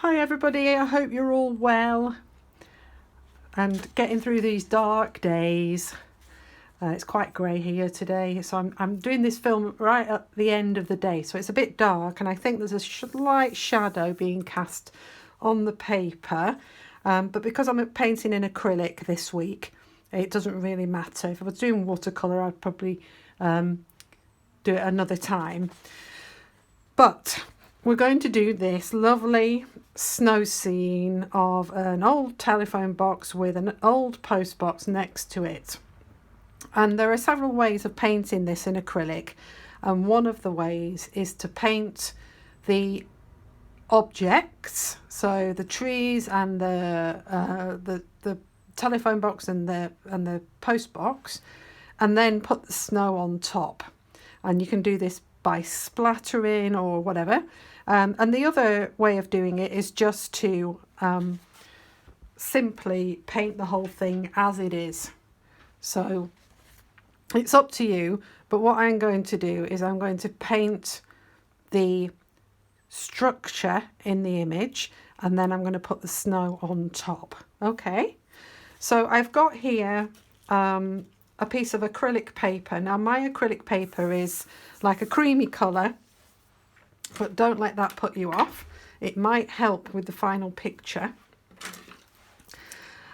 Hi everybody, I hope you're all well and getting through these dark days. It's quite grey here today, so I'm doing this film right at the end of the day, so it's a bit dark and I think there's a slight shadow being cast on the paper, but because I'm painting in acrylic this week, it doesn't really matter. If I was doing watercolour, I'd probably do it another time. But we're going to do this lovely snow scene of an old telephone box with an old post box next to it. And there are several ways of painting this in acrylic. And one of the ways is to paint the objects, so the trees and the telephone box and the post box, and then put the snow on top. And you can do this by splattering or whatever. And the other way of doing it is just to simply paint the whole thing as it is. So it's up to you, but what I'm going to do is I'm going to paint the structure in the image and then I'm going to put the snow on top. Okay, so I've got here a piece of acrylic paper. Now my acrylic paper is like a creamy colour, but don't let that put you off. It might help with the final picture.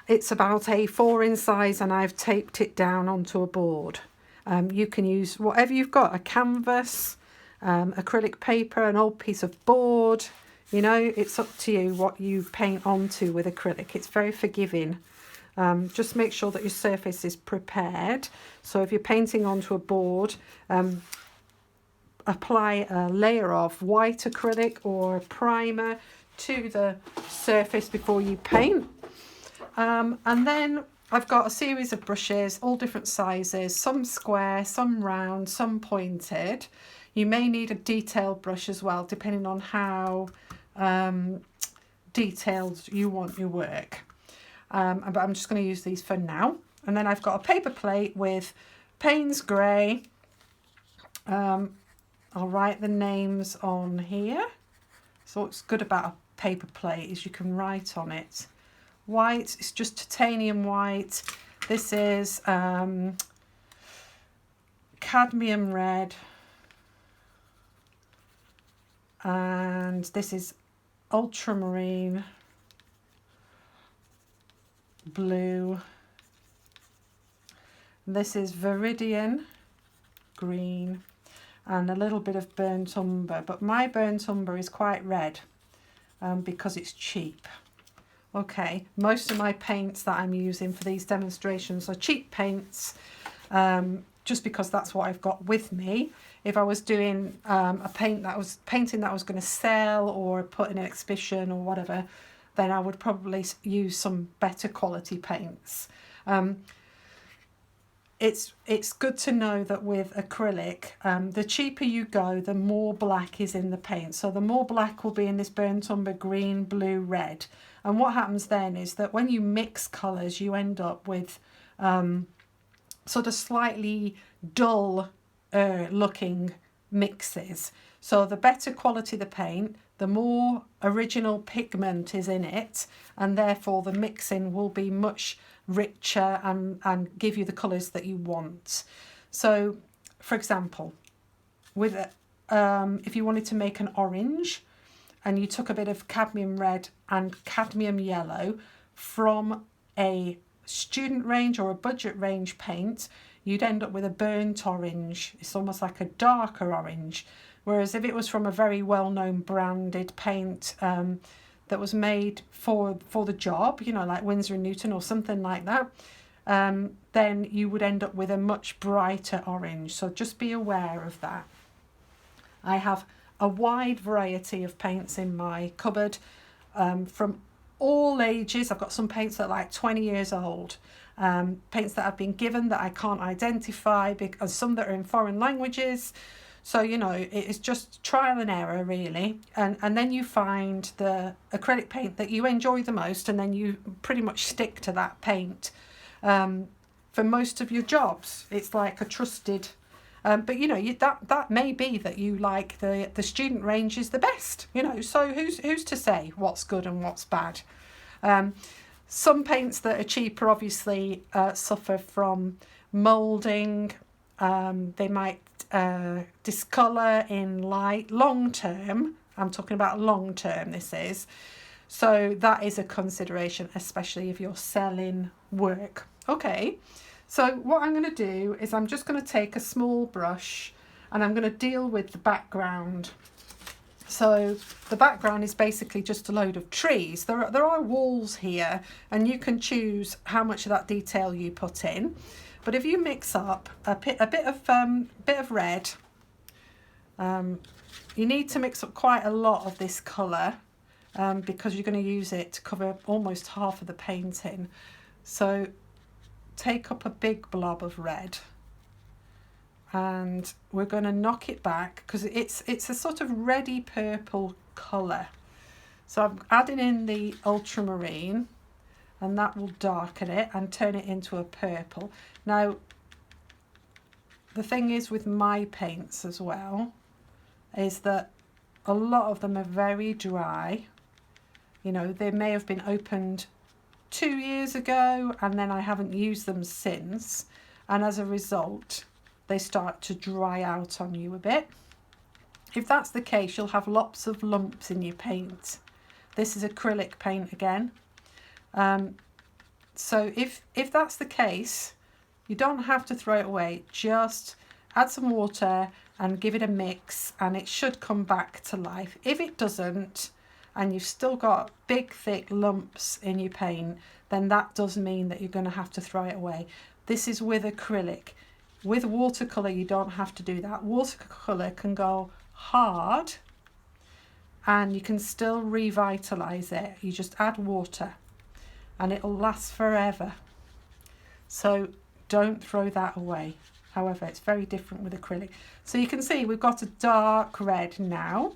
It's about A4 in size and I've taped it down onto a board. You can use whatever you've got, a canvas, acrylic paper, an old piece of board. You know, it's up to you what you paint onto with acrylic. It's very forgiving. Just make sure that your surface is prepared. So if you're painting onto a board, apply a layer of white acrylic or a primer to the surface before you paint. And then I've got a series of brushes, all different sizes, some square, some round, some pointed. You may need a detailed brush as well, depending on how detailed you want your work. But I'm just going to use these for now. And then I've got a paper plate with Payne's Grey. I'll write the names on here. So what's good about a paper plate is you can write on it. White, it's just titanium white. This is cadmium red. And this is ultramarine blue. This is viridian green and a little bit of burnt umber, but my burnt umber is quite red because it's cheap. Okay, most of my paints that I'm using for these demonstrations are cheap paints, just because that's what I've got with me. If I was doing a painting that I was going to sell or put in an exhibition or whatever, then I would probably use some better quality paints. It's good to know that with acrylic, the cheaper you go, the more black is in the paint. So the more black will be in this burnt umber, green, blue, red. And what happens then is that when you mix colours, you end up with sort of slightly dull looking mixes. So the better quality the paint, the more original pigment is in it, and therefore the mixing will be much richer and give you the colours that you want. So for example, with if you wanted to make an orange and you took a bit of cadmium red and cadmium yellow from a student range or a budget range paint, you'd end up with a burnt orange. It's almost like a darker orange. Whereas if it was from a very well-known branded paint that was made for the job, you know, like Winsor & Newton or something like that, then you would end up with a much brighter orange. So just be aware of that. I have a wide variety of paints in my cupboard from all ages. I've got some paints that are like 20 years old, paints that I've been given that I can't identify, because some that are in foreign languages. So, you know, it's just trial and error really. And then you find the acrylic paint that you enjoy the most, and then you pretty much stick to that paint for most of your jobs. It's like a trusted But you know, that may be that you like the student range is the best, you know, so who's to say what's good and what's bad. Some paints that are cheaper obviously suffer from moulding. They might discolour in light long term. I'm talking about long term, this is. So that is a consideration, especially if you're selling work. Okay, so what I'm going to do is I'm just going to take a small brush and I'm going to deal with the background. So the background is basically just a load of trees. There are walls here, and you can choose how much of that detail you put in. But if you mix up a bit of red, you need to mix up quite a lot of this colour because you're going to use it to cover almost half of the painting. So take up a big blob of red, and we're going to knock it back because it's a sort of reddy purple colour. So I'm adding in the ultramarine, and that will darken it and turn it into a purple. Now, the thing is with my paints as well, is that a lot of them are very dry. You know, they may have been opened 2 years ago and then I haven't used them since, and as a result they start to dry out on you a bit. If that's the case, you'll have lots of lumps in your paint. This is acrylic paint again. So if that's the case, you don't have to throw it away. Just add some water and give it a mix and it should come back to life. If it doesn't, and you've still got big thick lumps in your paint, then that does mean that you're going to have to throw it away. This is with acrylic. With watercolour you don't have to do that. Watercolour can go hard and you can still revitalise it. You just add water and it'll last forever. So don't throw that away. However, it's very different with acrylic. So you can see we've got a dark red now.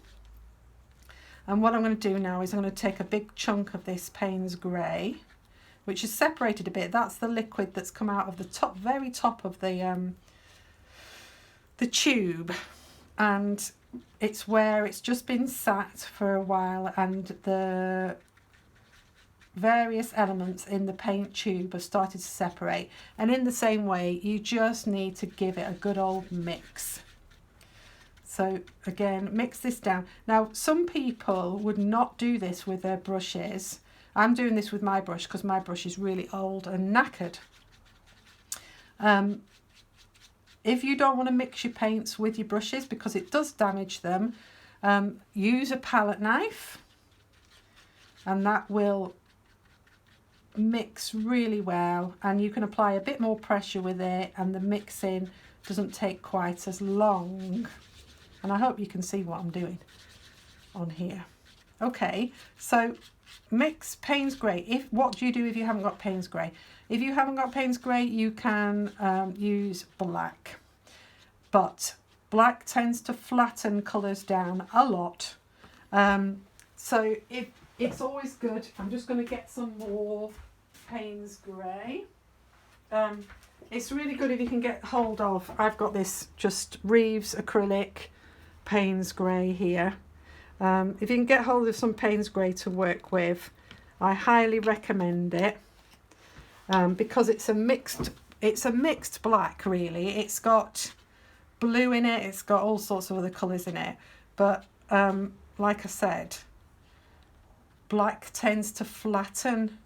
And what I'm going to do now is I'm going to take a big chunk of this Payne's Grey, which is separated a bit. That's the liquid that's come out of the top, very top of the tube, and it's where it's just been sat for a while and the various elements in the paint tube have started to separate. And in the same way, you just need to give it a good old mix. So again, mix this down. Now, some people would not do this with their brushes. I'm doing this with my brush because my brush is really old and knackered. If you don't want to mix your paints with your brushes because it does damage them, use a palette knife and that will mix really well, and you can apply a bit more pressure with it and the mixing doesn't take quite as long. And I hope you can see what I'm doing on here. Okay, so mix Payne's Grey. What do you do if you haven't got Payne's Grey? If you haven't got Payne's Grey, you can use black. But black tends to flatten colours down a lot. So it's always good. I'm just going to get some more Payne's Grey. It's really good if you can get hold of, I've got this just Reeves acrylic Payne's Grey here. If you can get hold of some Payne's Grey to work with, I highly recommend it because it's a mixed black really. It's got blue in it, it's got all sorts of other colours in it, but like I said, black tends to flatten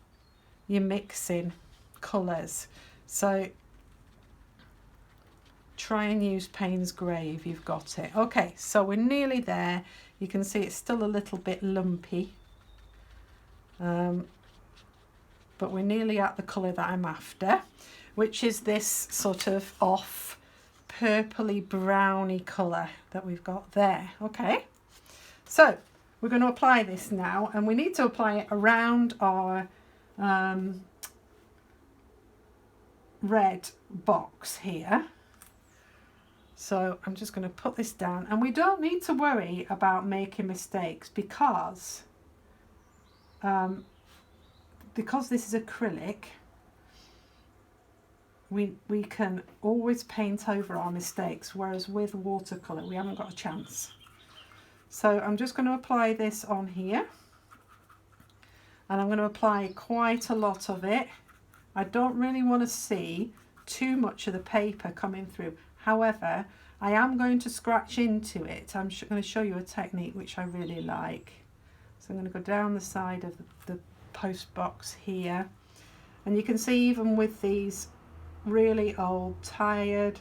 your mixing colours, so try and use Payne's Grey if you've got it. Okay, so we're nearly there. You can see it's still a little bit lumpy, but we're nearly at the colour that I'm after, which is this sort of off purpley browny colour that we've got there. Okay, so we're going to apply this now, and we need to apply it around our red box here. So I'm just going to put this down, and we don't need to worry about making mistakes because this is acrylic, we can always paint over our mistakes, whereas with watercolour we haven't got a chance. So I'm just going to apply this on here, and I'm going to apply quite a lot of it. I don't really want to see too much of the paper coming through. However, I am going to scratch into it. I'm going to show you a technique which I really like. So I'm going to go down the side of the post box here, and you can see even with these really old tired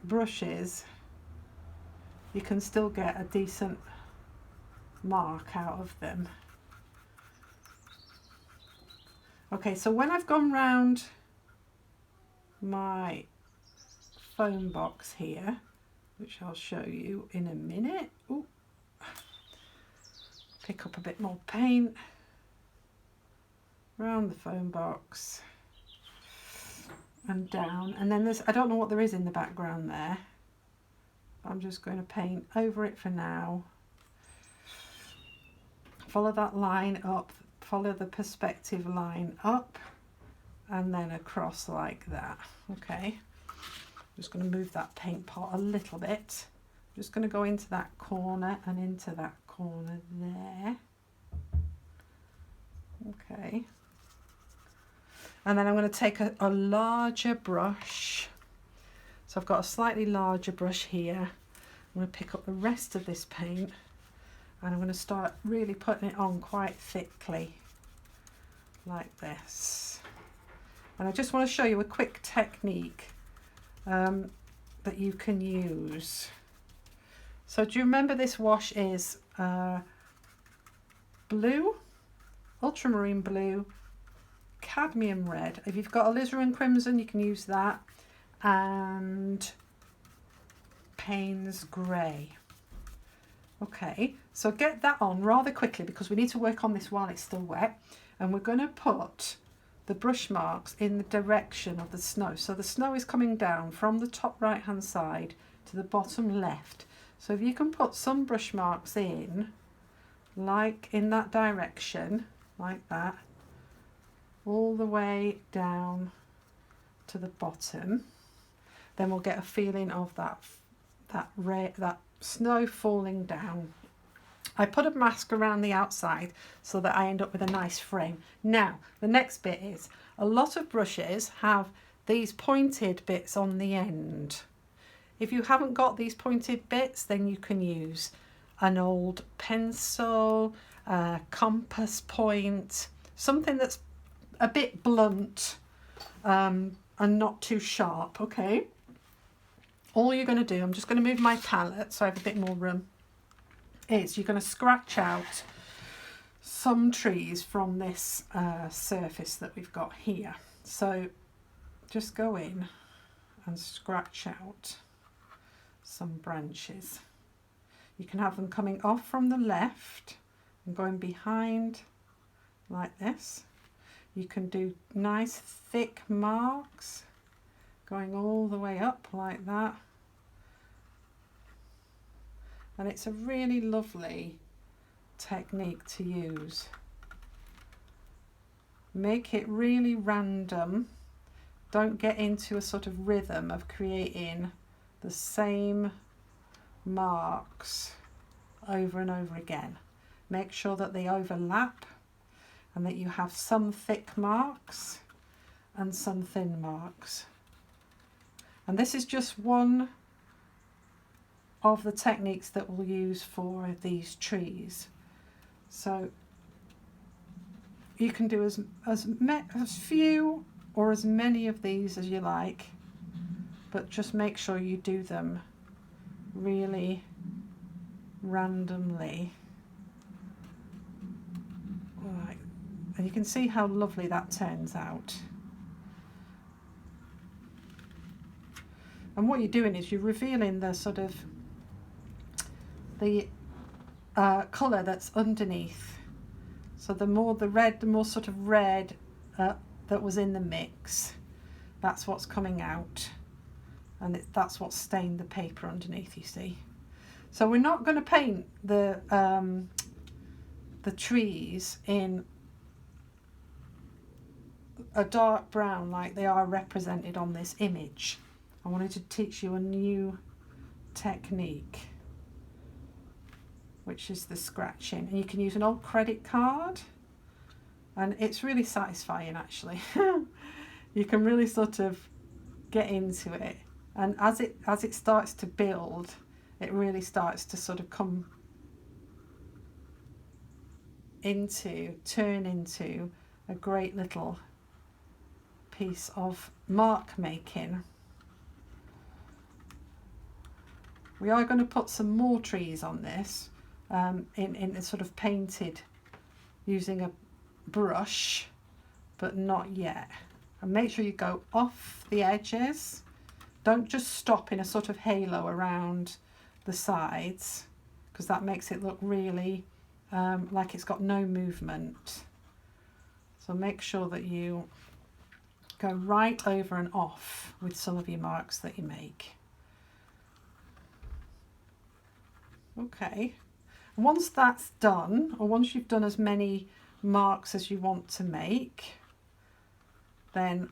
brushes, you can still get a decent mark out of them. Okay, so when I've gone round my foam box here, which I'll show you in a minute. Ooh. Pick up a bit more paint around the foam box and down, and then there's, I don't know what there is in the background there. I'm just going to paint over it for now. Follow that line up, follow the perspective line up and then across like that. Okay, I'm just going to move that paint pot a little bit. I'm just going to go into that corner and into that corner there. Okay, and then I'm going to take a larger brush. So I've got a slightly larger brush here. I'm going to pick up the rest of this paint, and I'm going to start really putting it on quite thickly like this. And I just want to show you a quick technique that you can use. So do you remember this wash is blue, ultramarine blue, cadmium red. If you've got alizarin crimson, you can use that, and Payne's grey. Okay, so get that on rather quickly because we need to work on this while it's still wet, and we're going to put the brush marks in the direction of the snow. So the snow is coming down from the top right hand side to the bottom left. So if you can put some brush marks in, like in that direction, like that, all the way down to the bottom, then we'll get a feeling of that snow falling down. I put a mask around the outside so that I end up with a nice frame. Now, the next bit is, a lot of brushes have these pointed bits on the end. If you haven't got these pointed bits, then you can use an old pencil, a compass point, something that's a bit blunt and not too sharp, okay? All you're going to do, I'm just going to move my palette so I have a bit more room, is you're going to scratch out some trees from this surface that we've got here. So just go in and scratch out some branches. You can have them coming off from the left and going behind like this. You can do nice thick marks going all the way up like that. And it's a really lovely technique to use. Make it really random. Don't get into a sort of rhythm of creating the same marks over and over again. Make sure that they overlap and that you have some thick marks and some thin marks. And this is just one of the techniques that we'll use for these trees. So you can do as few or as many of these as you like, but just make sure you do them really randomly. Right. And you can see how lovely that turns out. And what you're doing is you're revealing the sort of the colour that's underneath. So the more sort of red that was in the mix, that's what's coming out, and that's what stained the paper underneath, you see. So we're not going to paint the trees in a dark brown like they are represented on this image. I wanted to teach you a new technique, which is the scratching. And you can use an old credit card, and it's really satisfying actually. You can really sort of get into it, and as it starts to build, it really starts to sort of turn into a great little piece of mark making. We are going to put some more trees on this in sort of painted using a brush, but not yet. And make sure you go off the edges. Don't just stop in a sort of halo around the sides, because that makes it look really like it's got no movement. So make sure that you go right over and off with some of your marks that you make. Okay, and once that's done, or once you've done as many marks as you want to make, then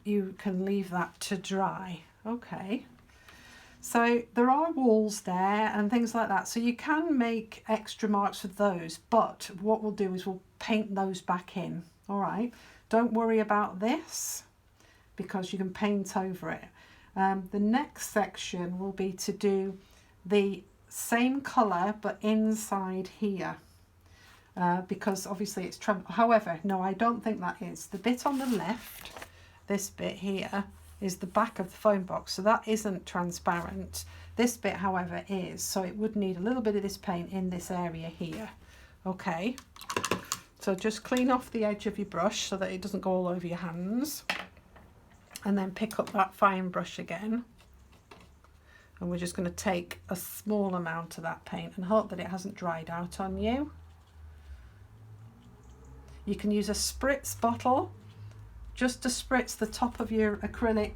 you can leave that to dry. Okay, so there are walls there and things like that, so you can make extra marks with those, but what we'll do is we'll paint those back in. All right, don't worry about this because you can paint over it. The next section will be to do the same colour but inside here, because obviously it's however, no, I don't think that is. The bit on the left, this bit here, is the back of the phone box, so that isn't transparent. This bit, however, is, so it would need a little bit of this paint in this area here. Okay, so just clean off the edge of your brush so that it doesn't go all over your hands, and then pick up that fine brush again, and we're just going to take a small amount of that paint and hope that it hasn't dried out on you. You can use a spritz bottle just to spritz the top of your acrylic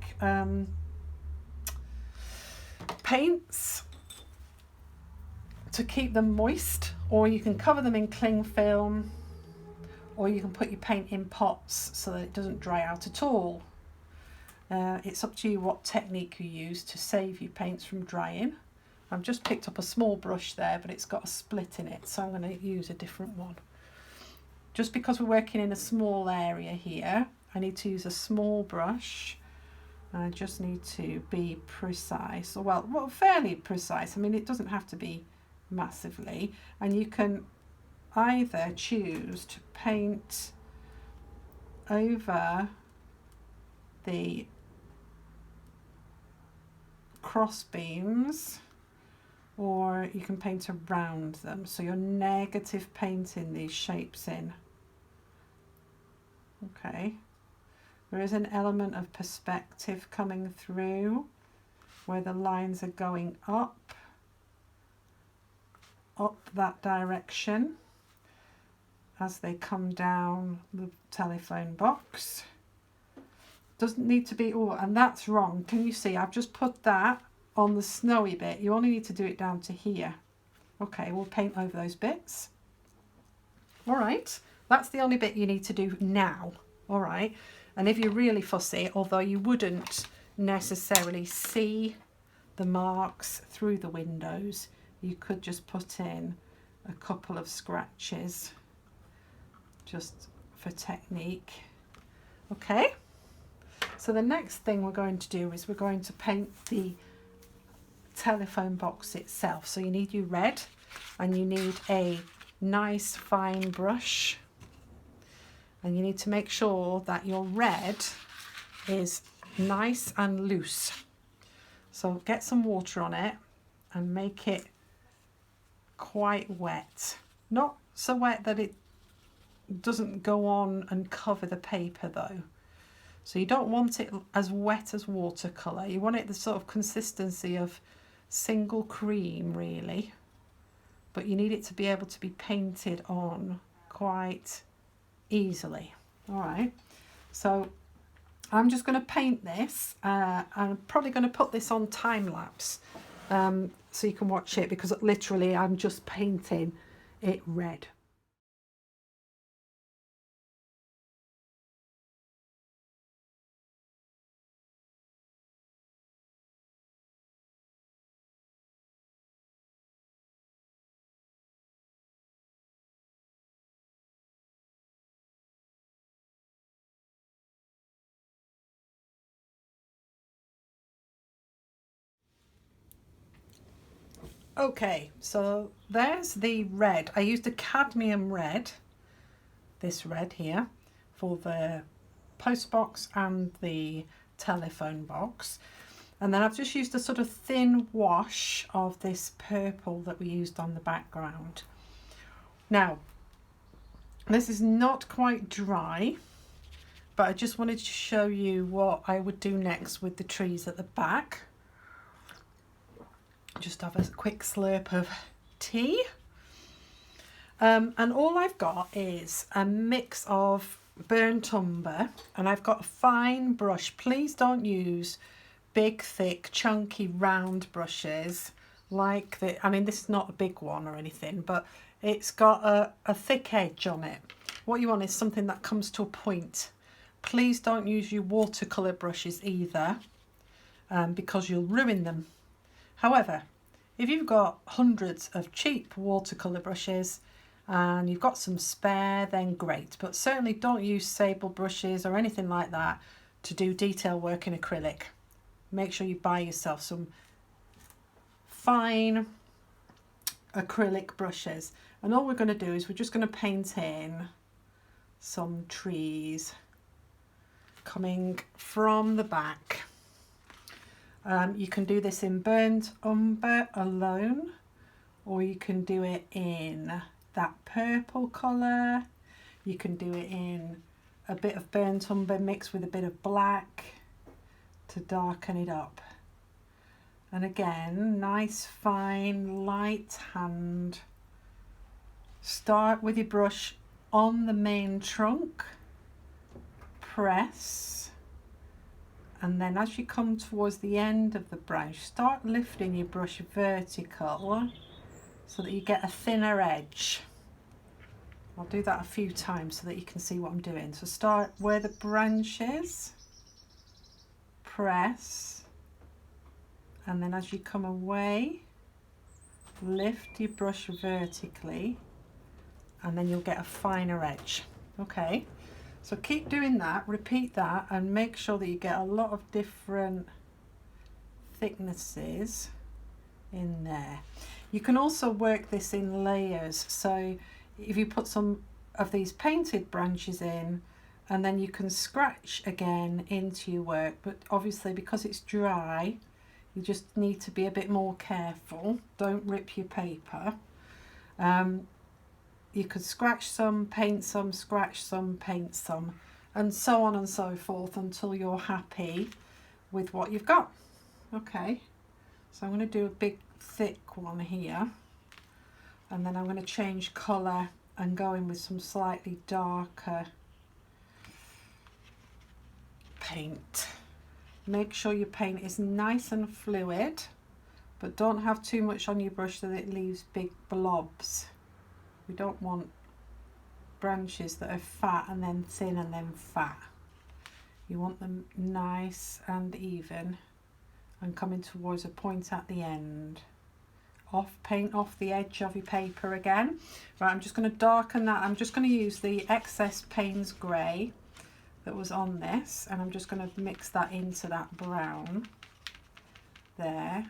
paints to keep them moist, or you can cover them in cling film, or you can put your paint in pots so that it doesn't dry out at all. It's up to you what technique you use to save your paints from drying. I've just picked up a small brush there, but it's got a split in it, so I'm going to use a different one. Just because we're working in a small area here, I need to use a small brush, and I just need to be precise, or well, fairly precise. I mean, it doesn't have to be massively, and you can either choose to paint over the cross beams, or you can paint around them, so you're negative painting these shapes in. Okay, there is an element of perspective coming through where the lines are going up that direction as they come down the telephone box. Doesn't need to be, oh, and that's wrong. Can you see? I've just put that on the snowy bit. You only need to do it down to here. Okay, we'll paint over those bits. All right, that's the only bit you need to do now. All right, and if you're really fussy, although you wouldn't necessarily see the marks through the windows, you could just put in a couple of scratches just for technique. Okay, so the next thing we're going to do is we're going to paint the telephone box itself. So you need your red, and you need a nice fine brush, and you need to make sure that your red is nice and loose. So get some water on it and make it quite wet, not so wet that it doesn't go on and cover the paper though. So you don't want it as wet as watercolour. You want it the sort of consistency of single cream really, but you need it to be able to be painted on quite easily. All right, so I'm just going to paint this. I'm probably going to put this on time lapse so you can watch it, because literally I'm just painting it red. Okay, so there's the red. I used a cadmium red, this red here, for the post box and the telephone box. And then I've just used a sort of thin wash of this purple that we used on the background. Now, this is not quite dry, but I just wanted to show you what I would do next with the trees at the back. Just have a quick slurp of tea. And all I've got is a mix of burnt umber, and I've got a fine brush. Please don't use big, thick, chunky, round brushes like the, I mean, this is not a big one or anything, but it's got a thick edge on it. What you want is something that comes to a point. Please don't use your watercolour brushes either, because you'll ruin them. However, if you've got hundreds of cheap watercolour brushes and you've got some spare, then great. But certainly don't use sable brushes or anything like that to do detail work in acrylic. Make sure you buy yourself some fine acrylic brushes. And all we're going to do is we're just going to paint in some trees coming from the back. You can do this in burnt umber alone, or you can do it in that purple colour. You can do it in a bit of burnt umber mixed with a bit of black to darken it up. And again, nice fine light hand. Start with your brush on the main trunk, press, and then as you come towards the end of the branch, start lifting your brush vertical so that you get a thinner edge. I'll do that a few times so that you can see what I'm doing. So start where the branch is, press, and then as you come away, lift your brush vertically, and then you'll get a finer edge. Okay, so keep doing that, repeat that, and make sure that you get a lot of different thicknesses in there. You can also work this in layers, so if you put some of these painted branches in, and then you can scratch again into your work, but obviously because it's dry you just need to be a bit more careful. Don't rip your paper. You could scratch some, paint some, scratch some, paint some, and so on and so forth until you're happy with what you've got. Okay, so I'm going to do a big thick one here, and then I'm going to change colour and go in with some slightly darker paint. Make sure your paint is nice and fluid, but don't have too much on your brush so that it leaves big blobs. We don't want branches that are fat and then thin and then fat. You want them nice and even and coming towards a point at the end. Paint off the edge of your paper again. Right, I'm just going to darken that. I'm just going to use the excess Payne's grey that was on this, and I'm just going to mix that into that brown there,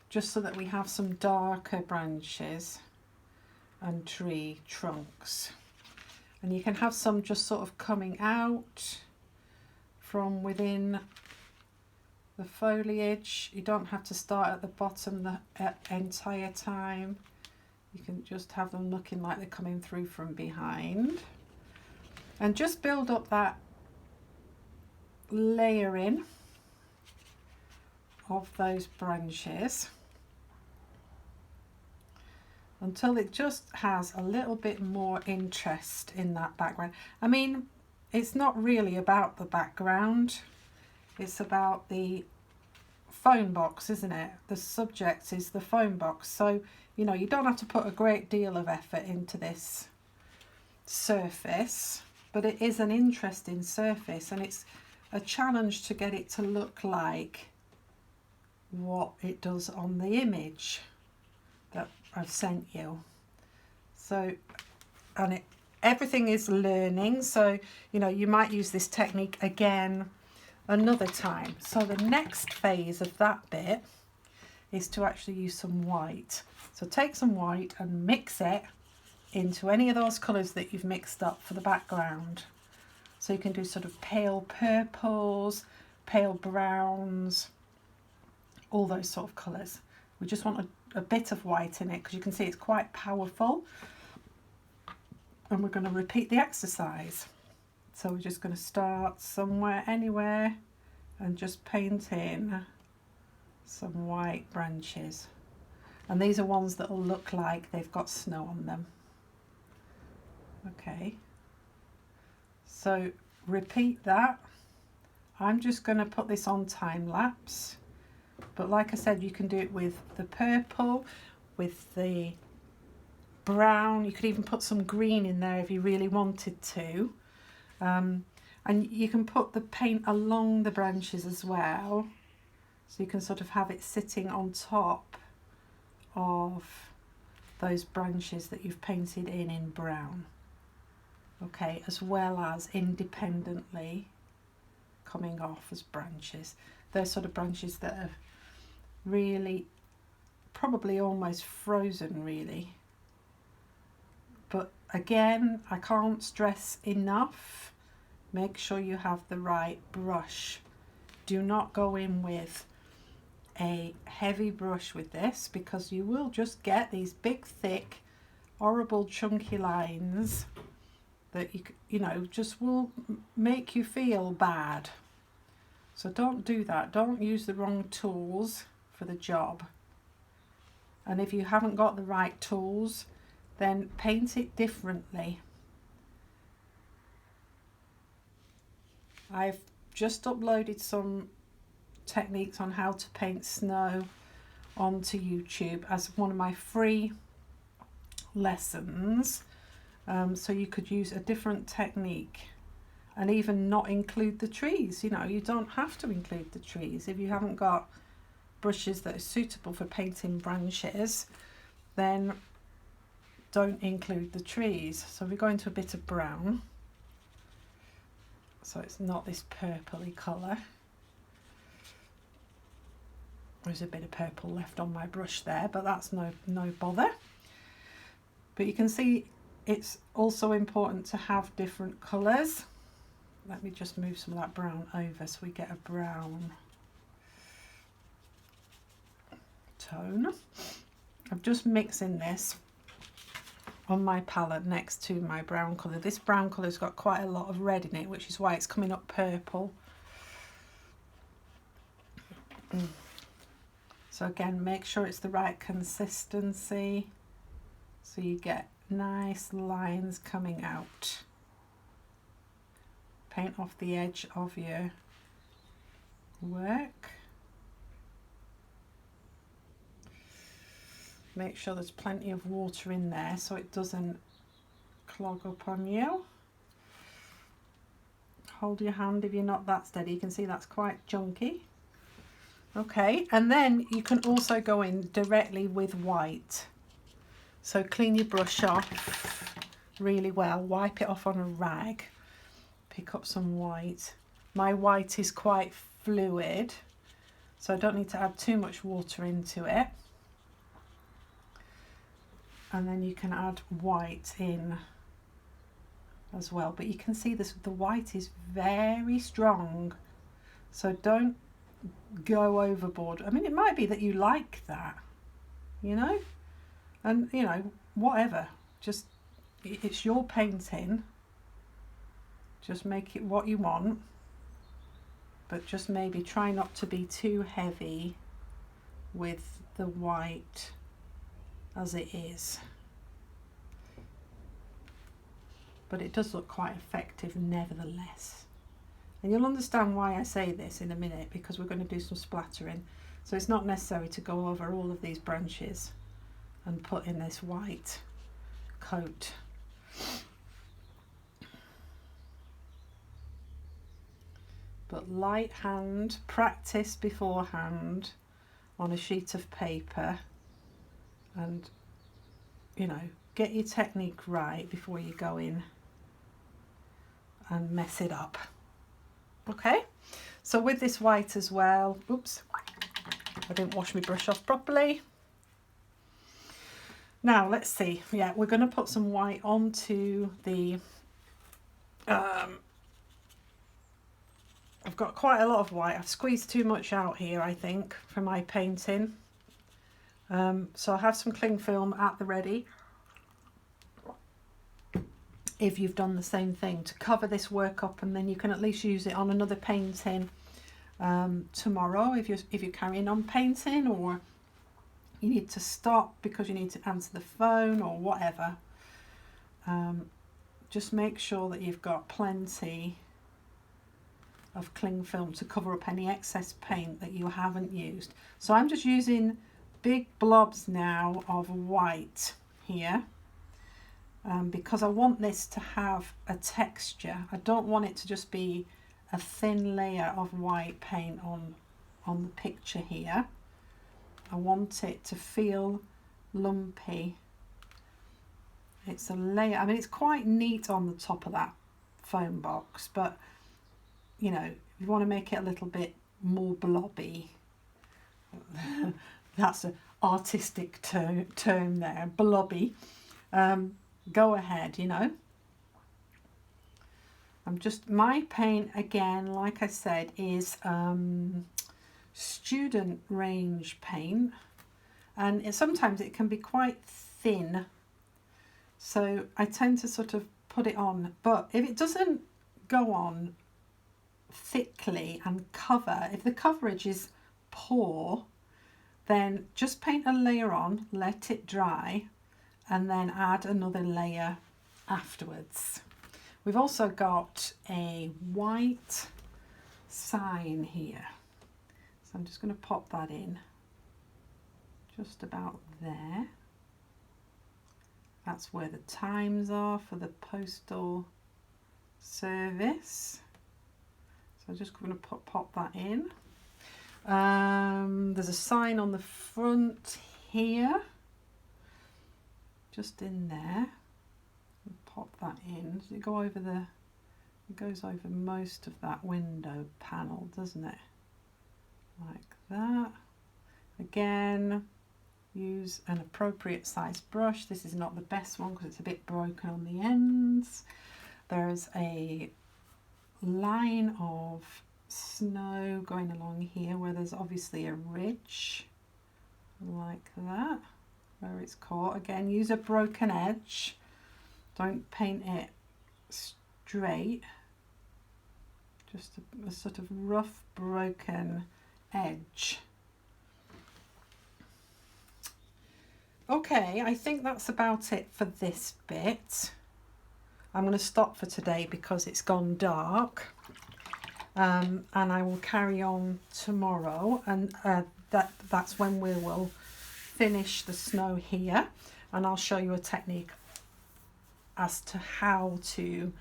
just so that we have some darker branches and tree trunks. And you can have some just sort of coming out from within the foliage. You don't have to start at the bottom the entire time. You can just have them looking like they're coming through from behind, and just build up that layering of those branches until it just has a little bit more interest in that background. I mean, it's not really about the background, it's about the phone box, isn't it? The subject is the phone box, so you know, you don't have to put a great deal of effort into this surface, but it is an interesting surface, and it's a challenge to get it to look like what it does on the image that I've sent you. So, and everything is learning, so you know, you might use this technique again another time. So the next phase of that bit is to actually use some white. So take some white and mix it into any of those colours that you've mixed up for the background. So you can do sort of pale purples, pale browns, all those sort of colours. We just want a bit of white in it because you can see it's quite powerful. And we're going to repeat the exercise. So we're just going to start somewhere, anywhere, and just paint in some white branches. And these are ones that will look like they've got snow on them. Okay, so repeat that. I'm just going to put this on time lapse, but like I said, you can do it with the purple, with the brown. You could even put some green in there if you really wanted to, and you can put the paint along the branches as well, so you can sort of have it sitting on top of those branches that you've painted in brown. Okay, as well as independently coming off as branches. They're sort of branches that are really probably almost frozen really. But again, I can't stress enough, make sure you have the right brush. Do not go in with a heavy brush with this, because you will just get these big, thick, horrible, chunky lines that you know just will make you feel bad. So don't do that. Don't use the wrong tools for the job. And if you haven't got the right tools, then paint it differently. I've just uploaded some techniques on how to paint snow onto YouTube as one of my free lessons. So you could use a different technique and even not include the trees. You know, you don't have to include the trees. If you haven't got brushes that are suitable for painting branches, then don't include the trees. So we go into a bit of brown, so it's not this purpley colour. There's a bit of purple left on my brush there, but that's no bother. But you can see it's also important to have different colours. Let me just move some of that brown over so we get a brown tone. I'm just mixing this on my palette next to my brown colour. This brown colour's got quite a lot of red in it, which is why it's coming up purple. So again, make sure it's the right consistency so you get nice lines coming out. Paint off the edge of your work. Make sure there's plenty of water in there so it doesn't clog up on you. Hold your hand if you're not that steady. You can see that's quite chunky. Okay, and then you can also go in directly with white. So clean your brush off really well, wipe it off on a rag, pick up some white. My white is quite fluid, so I don't need to add too much water into it. And then you can add white in as well, but you can see this, the white is very strong, so don't go overboard. I mean, it might be that you like that, you know, and you know, whatever, just it's your painting, just make it what you want, but just maybe try not to be too heavy with the white as it is. But it does look quite effective nevertheless. And you'll understand why I say this in a minute, because we're going to do some splattering. So it's not necessary to go over all of these branches and put in this white coat. But light hand, practice beforehand on a sheet of paper, and you know, get your technique right before you go in and mess it up. Okay, so with this white as well, oops, I didn't wash my brush off properly. Now let's see. Yeah, we're going to put some white onto the I've got quite a lot of white. I've squeezed too much out here, I think, for my painting. So I have some cling film at the ready. If you've done the same thing, to cover this work up, and then you can at least use it on another painting tomorrow if you're carrying on painting, or you need to stop because you need to answer the phone or whatever. Just make sure that you've got plenty of cling film to cover up any excess paint that you haven't used. So I'm just using big blobs now of white here because I want this to have a texture. I don't want it to just be a thin layer of white paint on the picture here. I want it to feel lumpy. It's a layer, I mean, it's quite neat on the top of that foam box, but you know, if you want to make it a little bit more blobby, that's an artistic term there, blobby, go ahead, you know. My paint, again, like I said, is student range paint, and sometimes it can be quite thin, so I tend to sort of put it on, but if it doesn't go on thickly and if the coverage is poor, then just paint a layer on, let it dry, and then add another layer afterwards. We've also got a white sign here, so I'm just going to pop that in just about there. That's where the times are for the postal service. So I'm just going to pop that in. There's a sign on the front here, just in there. Pop that in. Does it go over it goes over most of that window panel, doesn't it? Like that. Again, use an appropriate size brush. This is not the best one because it's a bit broken on the ends. There's a line of snow going along here where there's obviously a ridge like that where it's caught. Again, use a broken edge, don't paint it straight, just a sort of rough broken edge. Okay, I think that's about it for this bit. I'm going to stop for today because it's gone dark, and I will carry on tomorrow, and that's when we will finish the snow here, and I'll show you a technique as to how to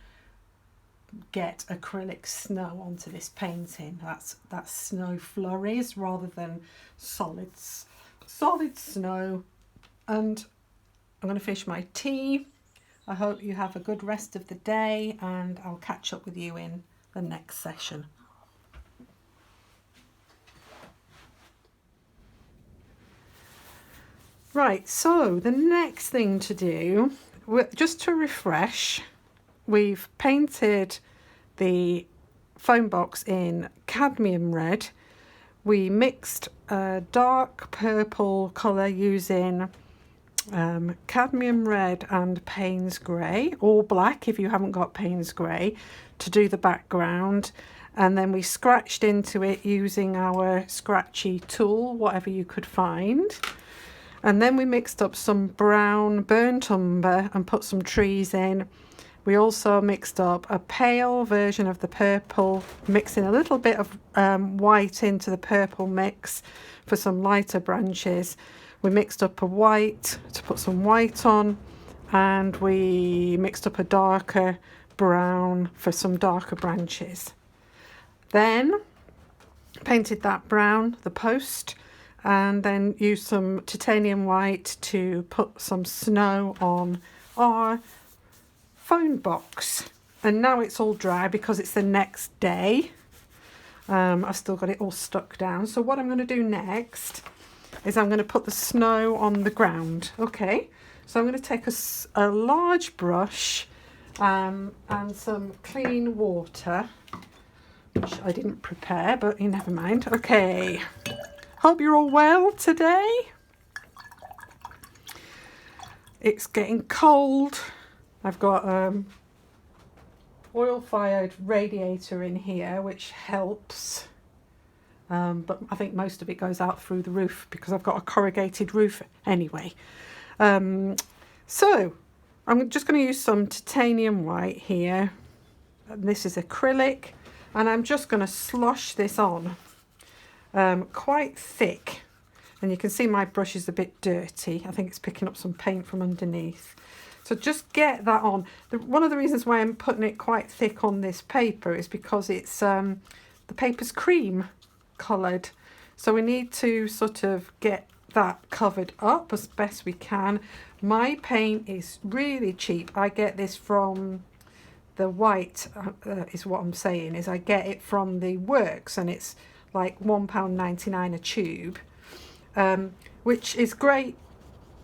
get acrylic snow onto this painting. That's snow flurries rather than solid snow. And I'm going to finish my tea. I hope you have a good rest of the day, and I'll catch up with you in the next session. Right, so the next thing to do, just to refresh, we've painted the foam box in cadmium red. We mixed a dark purple colour using cadmium red and Payne's grey, or black if you haven't got Payne's grey, to do the background, and then we scratched into it using our scratchy tool, whatever you could find, and then we mixed up some brown burnt umber and put some trees in. We also mixed up a pale version of the purple, mixing a little bit of white into the purple mix for some lighter branches. We mixed up a white to put some white on, and we mixed up a darker brown for some darker branches. Then painted that brown, the post, and then used some titanium white to put some snow on our phone box. And now it's all dry because it's the next day. I've still got it all stuck down. So what I'm going to do next is I'm going to put the snow on the ground. Okay, so I'm going to take a large brush and some clean water, which I didn't prepare, but you never mind. Okay, hope you're all well today. It's getting cold. I've got oil-fired radiator in here, which helps. But I think most of it goes out through the roof because I've got a corrugated roof anyway. So I'm just going to use some titanium white here. This is acrylic, and I'm just going to slosh this on quite thick. And you can see my brush is a bit dirty. I think it's picking up some paint from underneath. So just get that on. One of the reasons why I'm putting it quite thick on this paper is because it's the paper's cream coloured. So we need to sort of get that covered up as best we can. My paint is really cheap. I get this from the white, is what I'm saying, is I get it from the Works, and it's like £1.99 a tube. Which is great,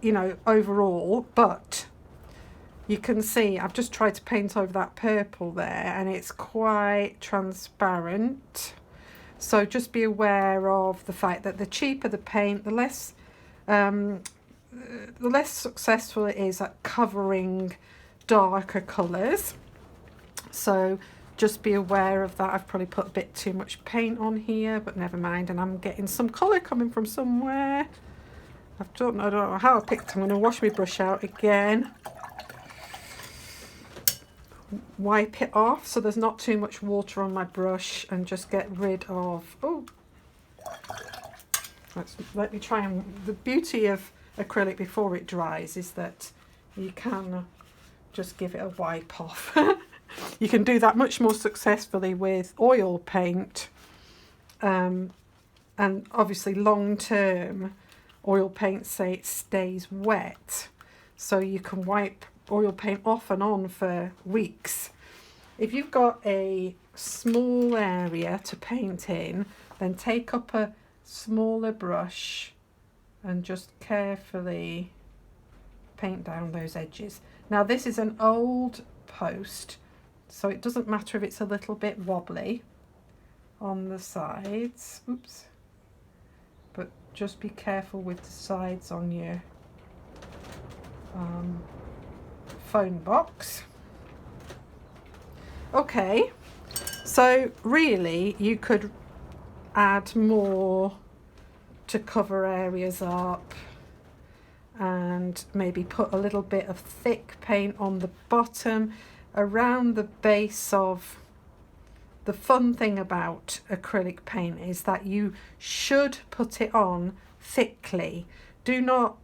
you know, overall, but you can see I've just tried to paint over that purple there and it's quite transparent. So just be aware of the fact that the cheaper the paint, the less successful it is at covering darker colours. So just be aware of that. I've probably put a bit too much paint on here, but never mind. And I'm getting some colour coming from somewhere. I don't know how I picked it. I'm going to wash my brush out again. Wipe it off so there's not too much water on my brush, and just get rid of... Oh, let me try and... The beauty of acrylic before it dries is that you can just give it a wipe off. You can do that much more successfully with oil paint, and obviously long term oil paint stays wet, so you can wipe oil paint off and on for weeks. If you've got a small area to paint in, then take up a smaller brush and just carefully paint down those edges. Now this is an old post, so it doesn't matter if it's a little bit wobbly on the sides. Oops. But just be careful with the sides on your phone box. Okay, so really you could add more to cover areas up, and maybe put a little bit of thick paint on the bottom around the base of... The fun thing about acrylic paint is that you should put it on thickly. Do not,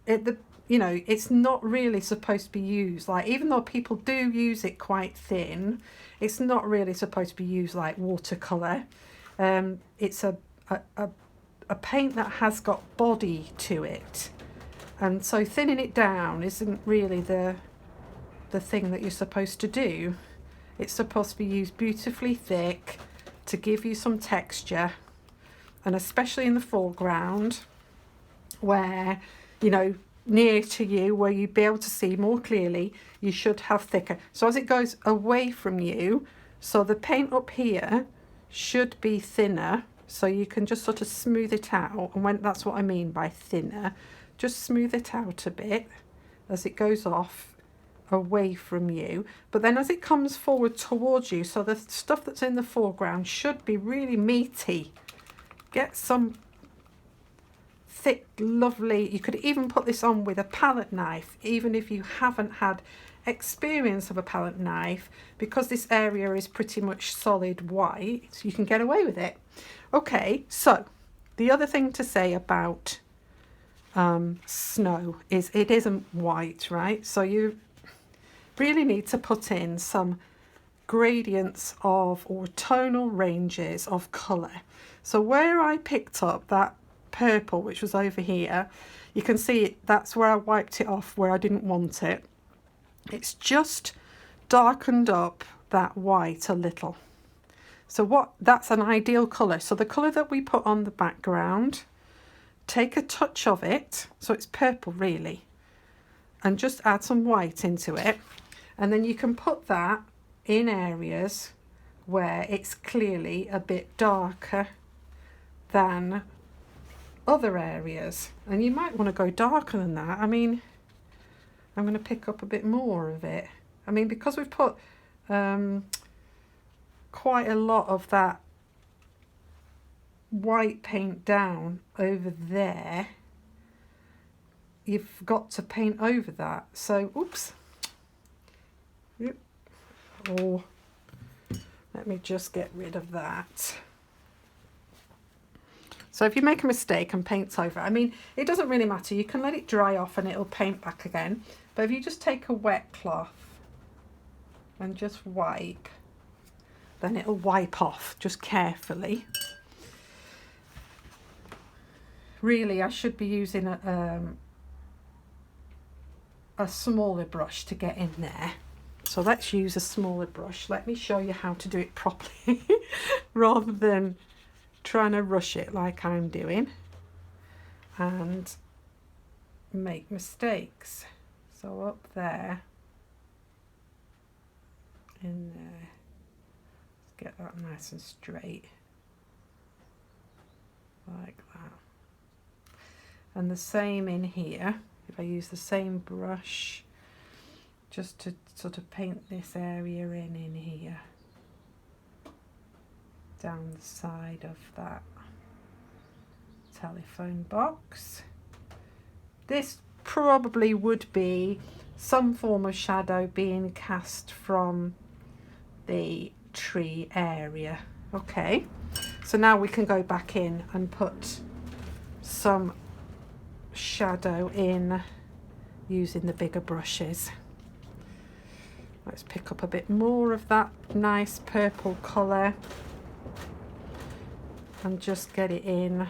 you know, it's not really supposed to be used like, even though people do use it quite thin, it's not really supposed to be used like watercolour. It's a paint that has got body to it, and so thinning it down isn't really the thing that you're supposed to do. It's supposed to be used beautifully thick to give you some texture, and especially in the foreground where, you know, near to you where you'd be able to see more clearly, you should have thicker. So as it goes away from you, so the paint up here should be thinner, so you can just sort of smooth it out. And when that's what I mean by thinner, just smooth it out a bit as it goes off away from you. But then as it comes forward towards you, so the stuff that's in the foreground should be really meaty. Get some thick, lovely... You could even put this on with a palette knife, even if you haven't had experience of a palette knife, because this area is pretty much solid white, so you can get away with it. Okay, so the other thing to say about snow is it isn't white, right? So you really need to put in some gradients of, or tonal ranges of colour. So where I picked up that purple, which was over here, you can see that's where I wiped it off where I didn't want it. It's just darkened up that white a little. So that's an ideal colour. So the colour that we put on the background, take a touch of it, so it's purple really, and just add some white into it. And then you can put that in areas where it's clearly a bit darker than other areas. And you might want to go darker than that. I mean, I'm going to pick up a bit more of it. I mean, because we've put quite a lot of that white paint down over there, you've got to paint over that. So, oops. Oh, let me just get rid of that. So if you make a mistake and paint over, I mean, it doesn't really matter. You can let it dry off and it'll paint back again. But if you just take a wet cloth and just wipe, then it'll wipe off just carefully. Really, I should be using a smaller brush to get in there. So let's use a smaller brush. Let me show you how to do it properly rather than trying to rush it like I'm doing and make mistakes. So up there, in there, let's get that nice and straight like that. And the same in here, if I use the same brush just to sort of paint this area in here, down the side of that telephone box. This probably would be some form of shadow being cast from the tree area. Okay, so now we can go back in and put some shadow in using the bigger brushes. Let's pick up a bit more of that nice purple colour and just get it in.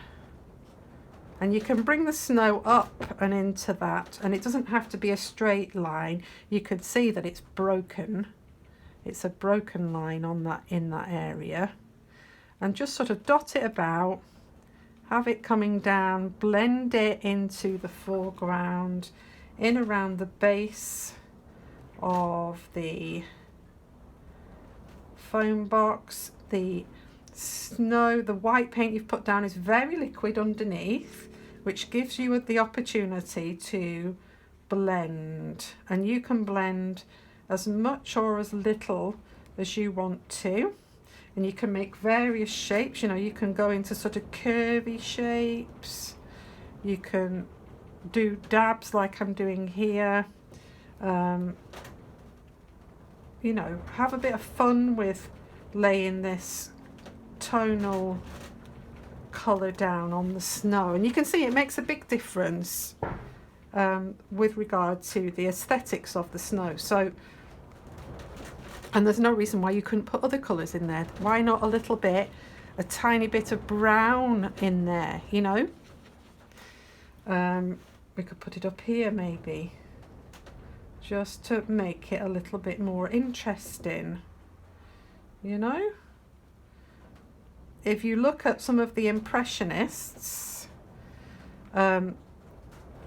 And you can bring the snow up and into that, and it doesn't have to be a straight line. You could see that it's broken. It's a broken line on that, in that area. And just sort of dot it about, have it coming down, blend it into the foreground, in around the base of the foam box. The snow, the white paint you've put down is very liquid underneath, which gives you the opportunity to blend, and you can blend as much or as little as you want to, and you can make various shapes. You know, you can go into sort of curvy shapes, you can do dabs like I'm doing here. You know, have a bit of fun with laying this tonal colour down on the snow, and you can see it makes a big difference with regard to the aesthetics of the snow. So, and there's no reason why you couldn't put other colours in there. Why not a little bit, a tiny bit of brown in there, you know? We could put it up here maybe, just to make it a little bit more interesting, you know? If you look at some of the Impressionists, and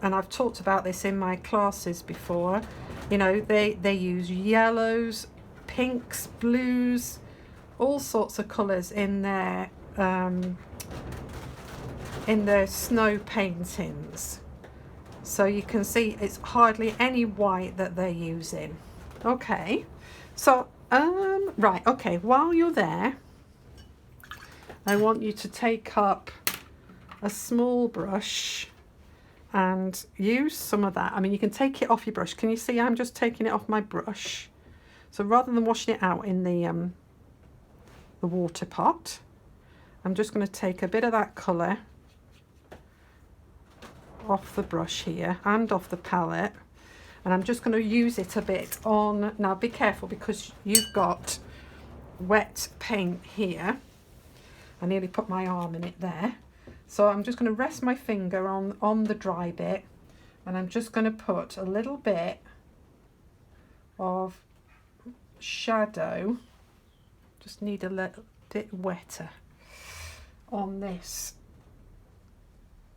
I've talked about this in my classes before, you know, they use yellows, pinks, blues, all sorts of colours in their snow paintings. So you can see it's hardly any white that they're using. Okay, so right, okay, while you're there, I want you to take up a small brush and use some of that. I mean, you can take it off your brush. Can you see I'm just taking it off my brush? So rather than washing it out in the water pot, I'm just going to take a bit of that colour off the brush here and off the palette, and I'm just going to use it a bit on. Now be careful because you've got wet paint here. I nearly put my arm in it there. So I'm just going to rest my finger on the dry bit, and I'm just going to put a little bit of shadow. Just need a bit wetter on this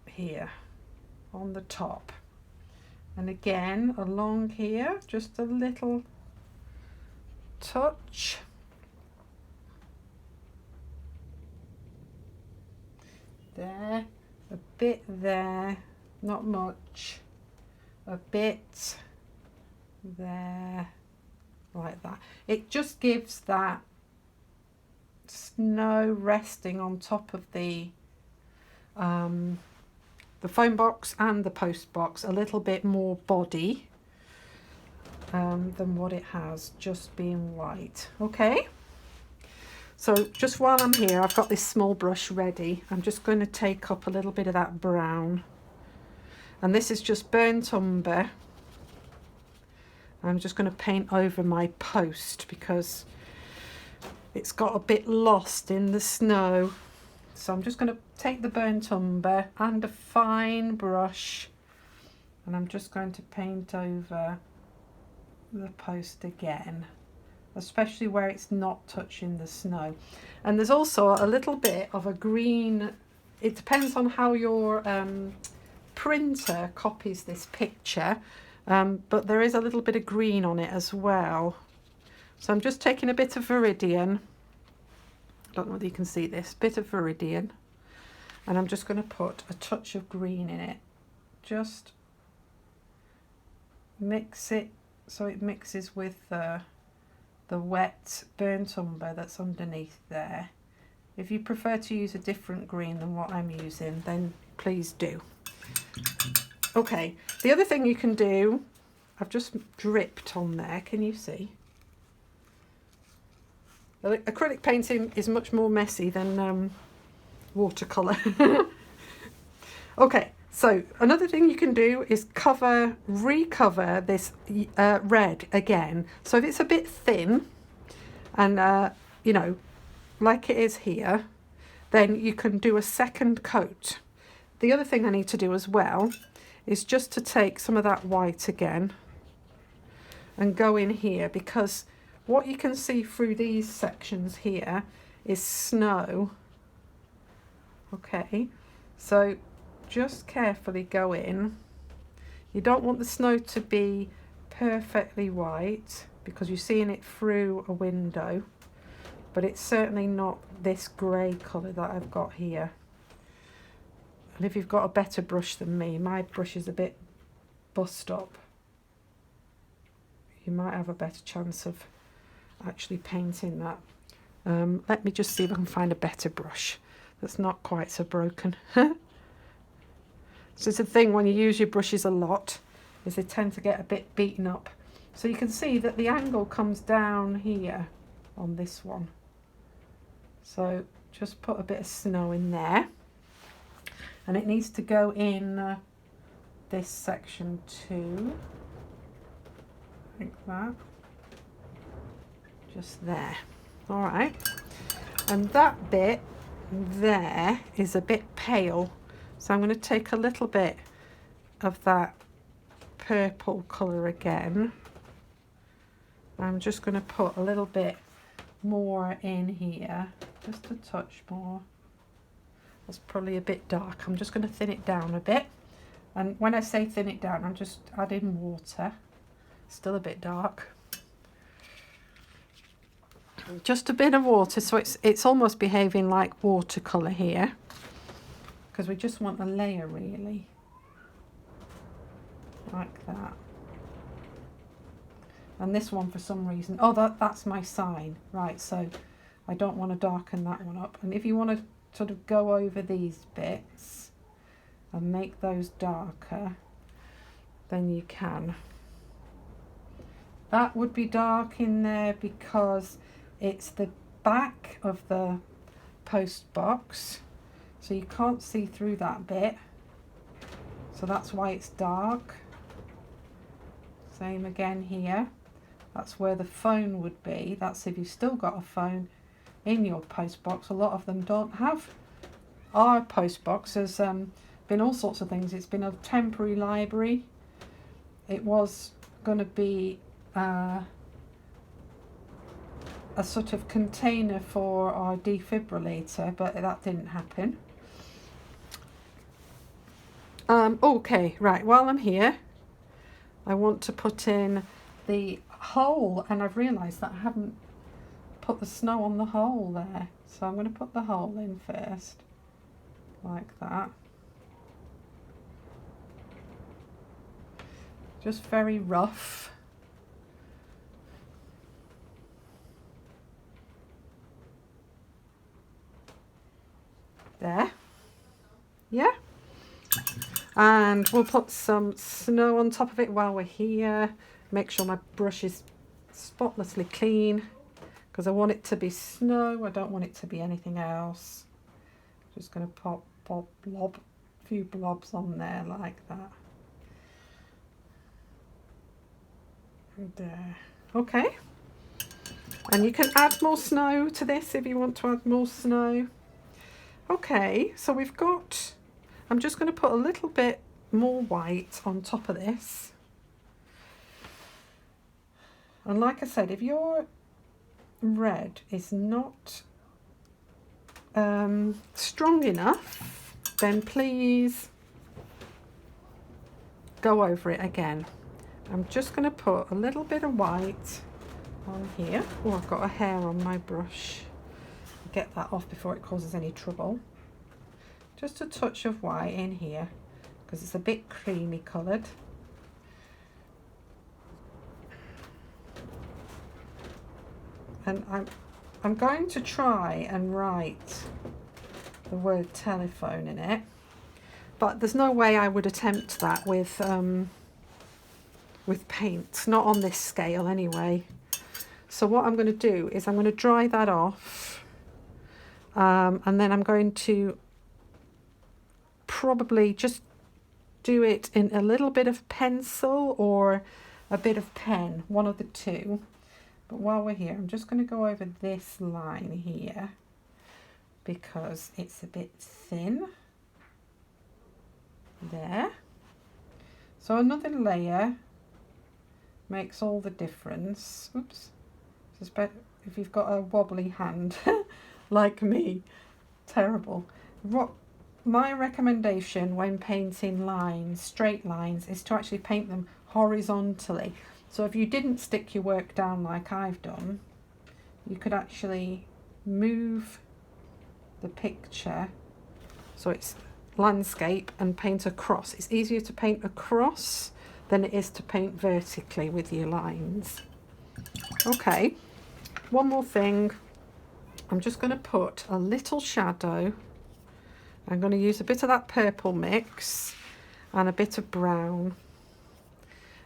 here on the top, and again along here just a little touch. There, a bit there, not much, a bit there, like that. It just gives that snow resting on top of the foam box and the post box a little bit more body than what it has just being white. Okay, so just while I'm here, I've got this small brush ready. I'm just going to take up a little bit of that brown, and this is just burnt umber. I'm just going to paint over my post because it's got a bit lost in the snow. So I'm just going to take the burnt umber and a fine brush, and I'm just going to paint over the post again, especially where it's not touching the snow. And there's also a little bit of a green, it depends on how your printer copies this picture, but there is a little bit of green on it as well. So I'm just taking a bit of Viridian, I don't know whether you can see this, bit of Viridian, and I'm just going to put a touch of green in it. Just mix it so it mixes with the wet burnt umber that's underneath there. If you prefer to use a different green than what I'm using, then please do. Okay, the other thing you can do, I've just dripped on there, can you see? Acrylic painting is much more messy than watercolour. Okay, so another thing you can do is recover this red again. So if it's a bit thin, and you know, like it is here, then you can do a second coat. The other thing I need to do as well is just to take some of that white again and go in here, because what you can see through these sections here is snow. Okay, so just carefully go in. You don't want the snow to be perfectly white because you're seeing it through a window, but it's certainly not this grey colour that I've got here. And if you've got a better brush than me, my brush is a bit bust up, you might have a better chance of actually painting that. Let me just see if I can find a better brush that's not quite so broken. So it's a thing when you use your brushes a lot, is they tend to get a bit beaten up. So you can see that the angle comes down here on this one. So just put a bit of snow in there, and it needs to go in this section too, like that. Just there. All right, and that bit there is a bit pale, so I'm going to take a little bit of that purple colour again. I'm just going to put a little bit more in here, just a touch more. That's probably a bit dark. I'm just going to thin it down a bit, and when I say thin it down, I'm just adding water. Still a bit dark. Just a bit of water, so it's almost behaving like watercolour here, because we just want a layer really, like that. And this one, for some reason, oh, that's my sign, right? So I don't want to darken that one up. And if you want to sort of go over these bits and make those darker, then you can. That would be dark in there because it's the back of the post box, so you can't see through that bit, so that's why it's dark. Same again here, that's where the phone would be. That's if you've still got a phone in your post box. A lot of them don't have. Our post box has been all sorts of things. It's been a temporary library. It was going to be a sort of container for our defibrillator, but that didn't happen. Okay, right, while I'm here, I want to put in the hole, and I've realised that I haven't put the snow on the hole there. So I'm going to put the hole in first, like that. Just very rough. There. Yeah. And we'll put some snow on top of it while we're here. Make sure my brush is spotlessly clean, because I want it to be snow. I don't want it to be anything else. Just going to pop a few blobs on there like that. And there. Okay. And you can add more snow to this if you want to add more snow. Okay, so we've got, I'm just going to put a little bit more white on top of this. And like I said, if your red is not strong enough, then please go over it again. I'm just going to put a little bit of white on here. Oh, I've got a hair on my brush. Get that off before it causes any trouble. Just a touch of white in here because it's a bit creamy coloured. And I'm going to try and write the word telephone in it, but there's no way I would attempt that with paint, not on this scale anyway. So what I'm going to do is I'm going to dry that off, and then I'm going to probably just do it in a little bit of pencil or a bit of pen, one of the two. But while we're here, I'm just going to go over this line here because it's a bit thin. There. So another layer makes all the difference. Oops. If you've got a wobbly hand like me, terrible. My recommendation when painting lines, straight lines, is to actually paint them horizontally. So if you didn't stick your work down like I've done, you could actually move the picture so it's landscape and paint across. It's easier to paint across than it is to paint vertically with your lines. Okay, one more thing. I'm just going to put a little shadow. I'm going to use a bit of that purple mix and a bit of brown.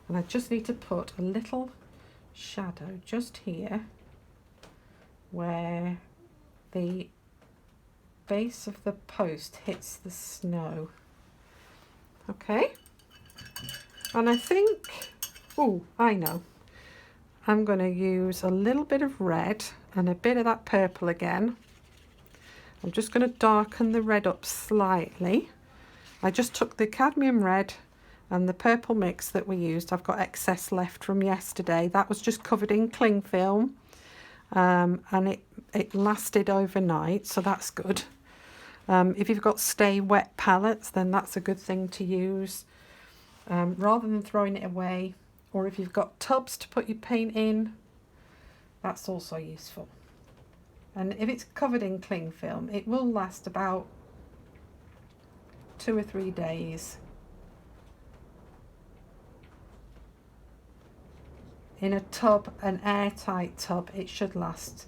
And I just need to put a little shadow just here where the base of the post hits the snow. Okay. And I think, oh, I know. I'm going to use a little bit of red and a bit of that purple again. I'm just going to darken the red up slightly. I just took the cadmium red and the purple mix that we used. I've got excess left from yesterday. That was just covered in cling film, and it lasted overnight, so that's good. If you've got stay wet palettes, then that's a good thing to use rather than throwing it away. Or if you've got tubs to put your paint in, that's also useful. And if it's covered in cling film, it will last about 2 or 3 days. In a tub, an airtight tub, it should last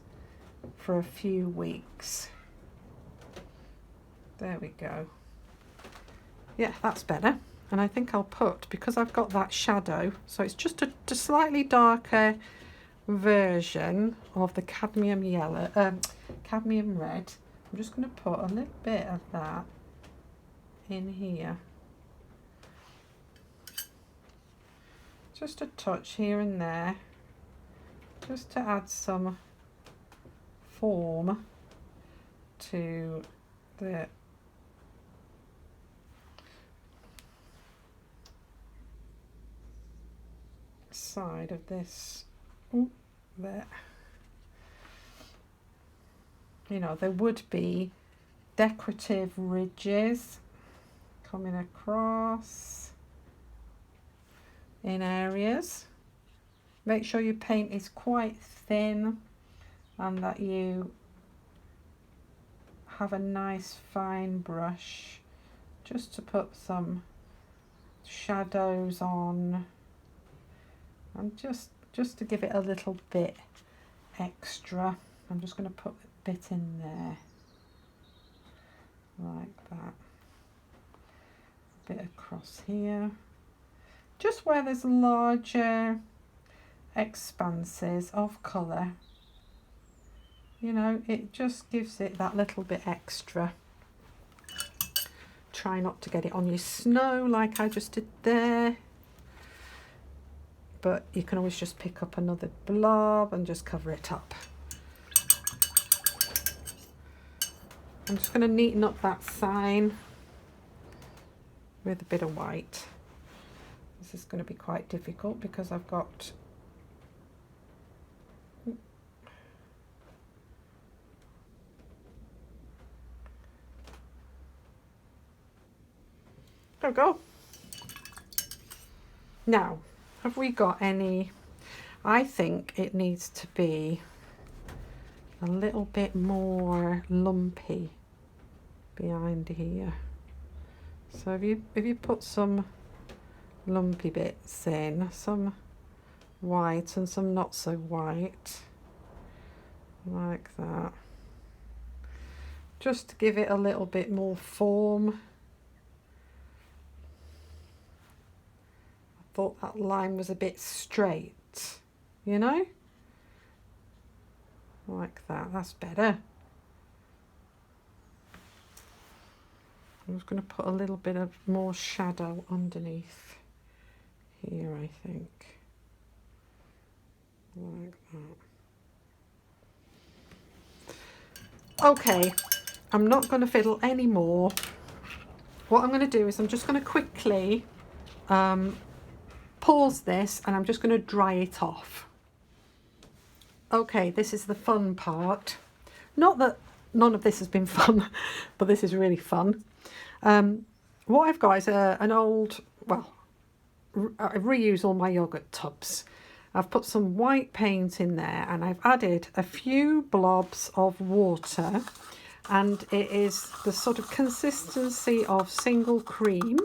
for a few weeks. There we go. Yeah, that's better. And I think I'll put, because I've got that shadow, so it's just a slightly darker version of the cadmium yellow, cadmium red. I'm just going to put a little bit of that in here. Just a touch here and there, just to add some form to the side of this. Ooh, there. you know, there would be decorative ridges coming across in areas. Make sure your paint is quite thin and that you have a nice fine brush just to put some shadows on, and just to give it a little bit extra. I'm just going to put a bit in there like that, a bit across here, just where there's larger expanses of colour. You know, it just gives it that little bit extra. Try not to get it on your snow like I just did there, but you can always just pick up another blob and just cover it up. I'm just going to neaten up that sign with a bit of white. This is going to be quite difficult because I've got there we go. Now, have we got any? I think it needs to be a little bit more lumpy behind here. So if you put some lumpy bits in, some white and some not so white, like that, just to give it a little bit more form. I thought that line was a bit straight, you know, like that. That's better. I'm just going to put a little bit of more shadow underneath here, I think, like that. Okay, I'm not going to fiddle anymore. What I'm going to do is I'm just going to quickly pause this, and I'm just going to dry it off. Okay, this is the fun part. Not that none of this has been fun, but this is really fun. What I've got is an old, well, I reuse all my yogurt tubs. I've put some white paint in there and I've added a few blobs of water, and it is the sort of consistency of single cream.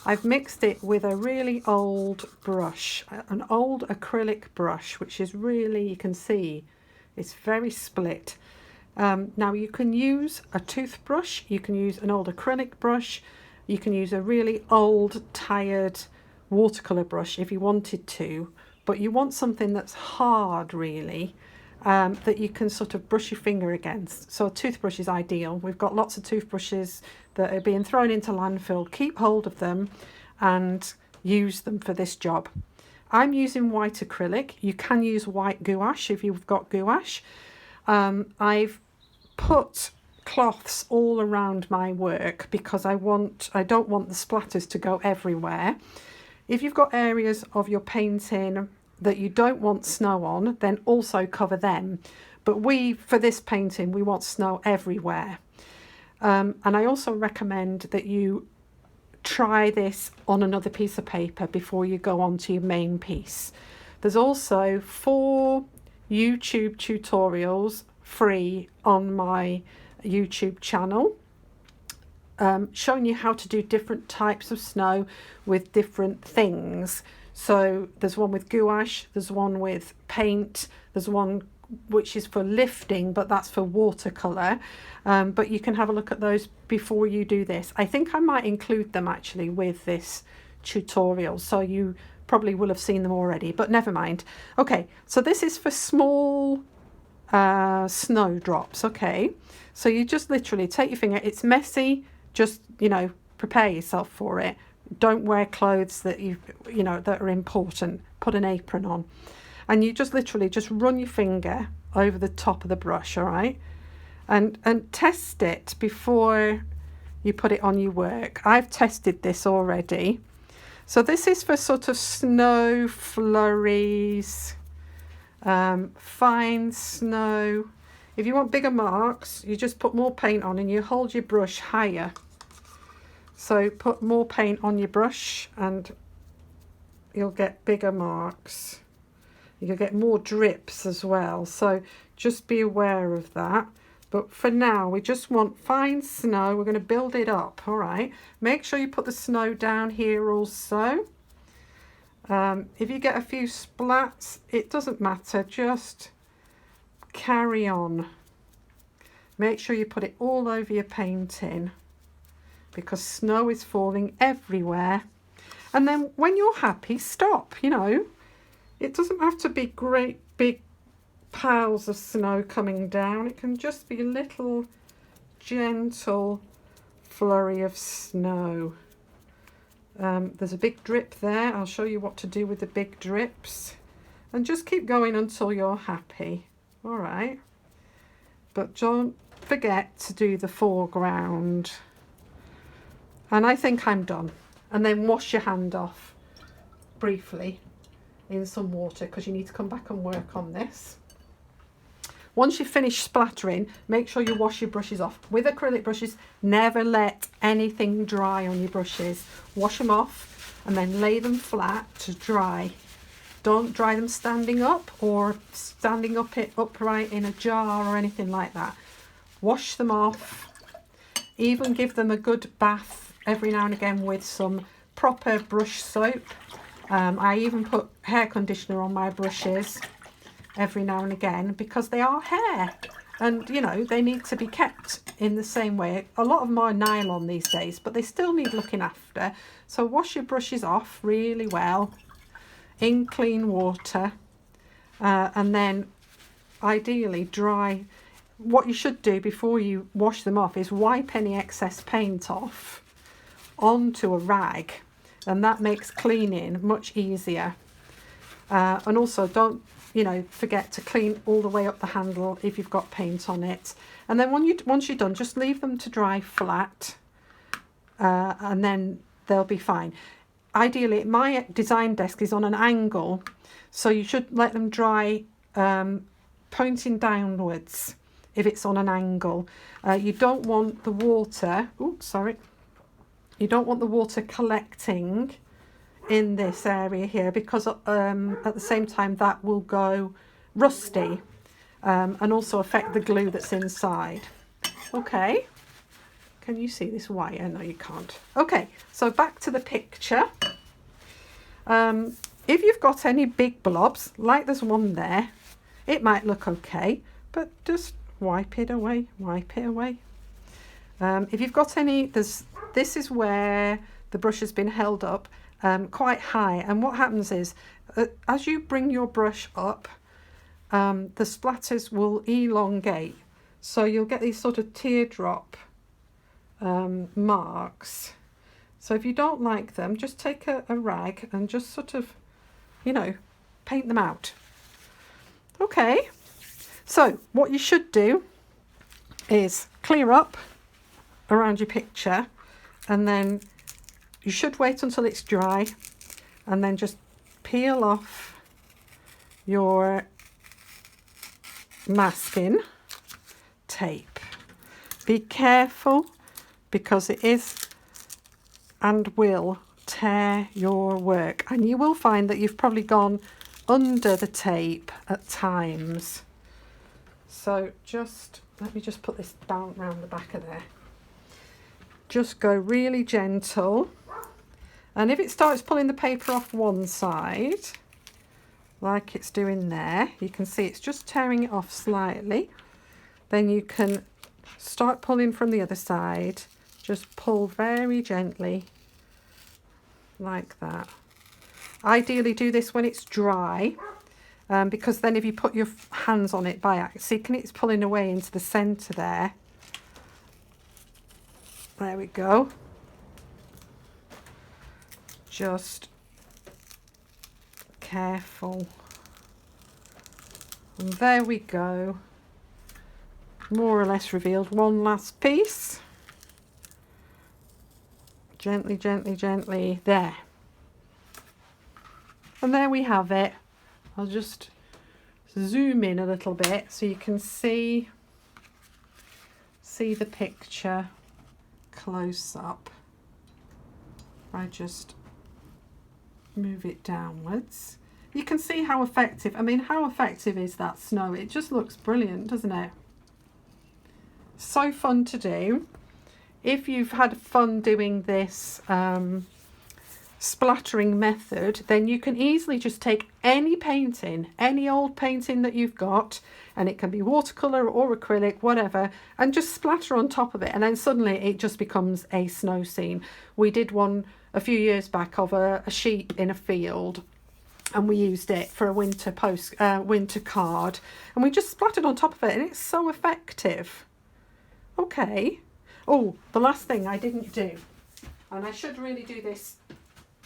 I've mixed it with a really old brush, an old acrylic brush, which is really, you can see, it's very split. Now you can use a toothbrush, you can use an old acrylic brush, you can use a really old tired watercolour brush if you wanted to, but you want something that's hard really, that you can sort of brush your finger against. So a toothbrush is ideal. We've got lots of toothbrushes that are being thrown into landfill. Keep hold of them and use them for this job. I'm using white acrylic. You can use white gouache if you've got gouache. I've put cloths all around my work because I don't want the splatters to go everywhere. If you've got areas of your painting that you don't want snow on, then also cover them. But for this painting, we want snow everywhere. And I also recommend that you try this on another piece of paper before you go on to your main piece. There's also 4 YouTube tutorials free on my YouTube channel, showing you how to do different types of snow with different things. So there's one with gouache, there's one with paint, there's one which is for lifting, but that's for watercolour. But you can have a look at those before you do this. I think I might include them actually with this tutorial, so you probably will have seen them already, but never mind. Okay, so this is for small snowdrops. Okay, so you just literally take your finger. It's messy, just, you know, prepare yourself for it. Don't wear clothes that you know that are important. Put an apron on, and you just literally just run your finger over the top of the brush, all right, and test it before you put it on your work. I've tested this already. So this is for sort of snow flurries, fine snow. If you want bigger marks, you just put more paint on and you hold your brush higher. So put more paint on your brush and you'll get bigger marks. You'll get more drips as well, so just be aware of that. But for now, we just want fine snow. We're going to build it up, all right? Make sure you put the snow down here also. If you get a few splats, it doesn't matter, just carry on. Make sure you put it all over your painting because snow is falling everywhere. And then when you're happy, stop, you know. It doesn't have to be great big piles of snow coming down. It can just be a little gentle flurry of snow. There's a big drip there. I'll show you what to do with the big drips. And just keep going until you're happy. All right. But don't forget to do the foreground. And I think I'm done. And then wash your hand off briefly in some water because you need to come back and work on this. Once you've finished splattering, make sure you wash your brushes off. With acrylic brushes, never let anything dry on your brushes. Wash them off and then lay them flat to dry. Don't dry them standing up or standing up upright in a jar or anything like that. Wash them off. Even give them a good bath every now and again with some proper brush soap. I even put hair conditioner on my brushes every now and again because they are hair and you know they need to be kept in the same way. A lot of them are nylon these days, but they still need looking after. So wash your brushes off really well in clean water and then ideally dry. What you should do before you wash them off is wipe any excess paint off onto a rag, and that makes cleaning much easier. And also don't forget to clean all the way up the handle if you've got paint on it. And then once you're done, just leave them to dry flat and then they'll be fine. Ideally, my design desk is on an angle, so you should let them dry pointing downwards if it's on an angle. You don't want the water, you don't want the water collecting in this area here because at the same time that will go rusty and also affect the glue that's inside. Okay, can you see this wire? No, you can't. Okay, so back to the picture. If you've got any big blobs, like there's one there, it might look okay, but just wipe it away, wipe it away. If you've got any, this is where the brush has been held up quite high, and what happens is as you bring your brush up, the splatters will elongate, so you'll get these sort of teardrop marks. So if you don't like them, just take a rag and just sort of, paint them out. Okay, so what you should do is clear up around your picture, and then you should wait until it's dry and then just peel off your masking tape. Be careful because it is and will tear your work, and you will find that you've probably gone under the tape at times. So let me just put this down around the back of there. Just go really gentle, and if it starts pulling the paper off one side like it's doing there, you can see it's just tearing it off slightly. Then you can start pulling from the other side. Just pull very gently like that. Ideally do this when it's dry, because then if you put your hands on it by accident, it's pulling away into the centre there. There we go. Just careful. And there we go. More or less revealed one last piece. Gently, gently, gently. There. And there we have it. I'll just zoom in a little bit so you can see see the picture close up, I just move it downwards. You can see how effective, I mean, how effective is that snow? It just looks brilliant, doesn't it? So fun to do. If you've had fun doing this splattering method, then you can easily just take any painting, any old painting that you've got, and it can be watercolour or acrylic, whatever, and just splatter on top of it, and then suddenly it just becomes a snow scene. We did one a few years back of a sheep in a field, and we used it for a winter winter card, and we just splattered on top of it, and it's so effective. Okay. Oh, the last thing I didn't do, and I should really do this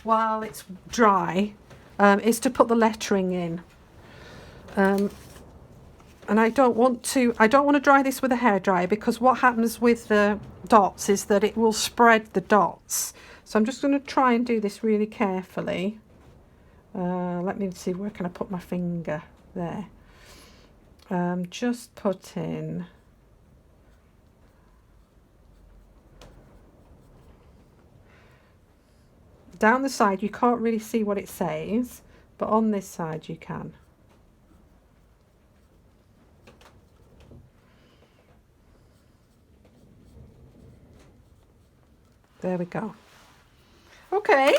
while it's dry, is to put the lettering in. And I don't want to dry this with a hairdryer, because what happens with the dots is that it will spread the dots. So I'm just going to try and do this really carefully. Let me see, where can I put my finger? There. Just put in. Down the side, you can't really see what it says, but on this side you can. There we go. Okay.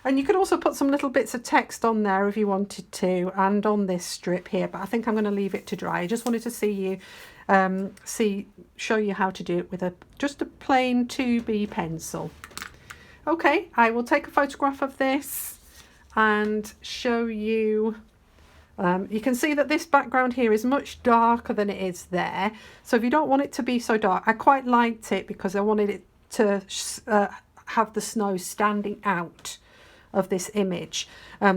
And you could also put some little bits of text on there if you wanted to, and on this strip here, but I think I'm going to leave it to dry. I just wanted to see you, show you how to do it with just a plain 2B pencil. Okay, I will take a photograph of this and show you. You can see that this background here is much darker than it is there. So if you don't want it to be so dark, I quite liked it because I wanted it to have the snow standing out of this image.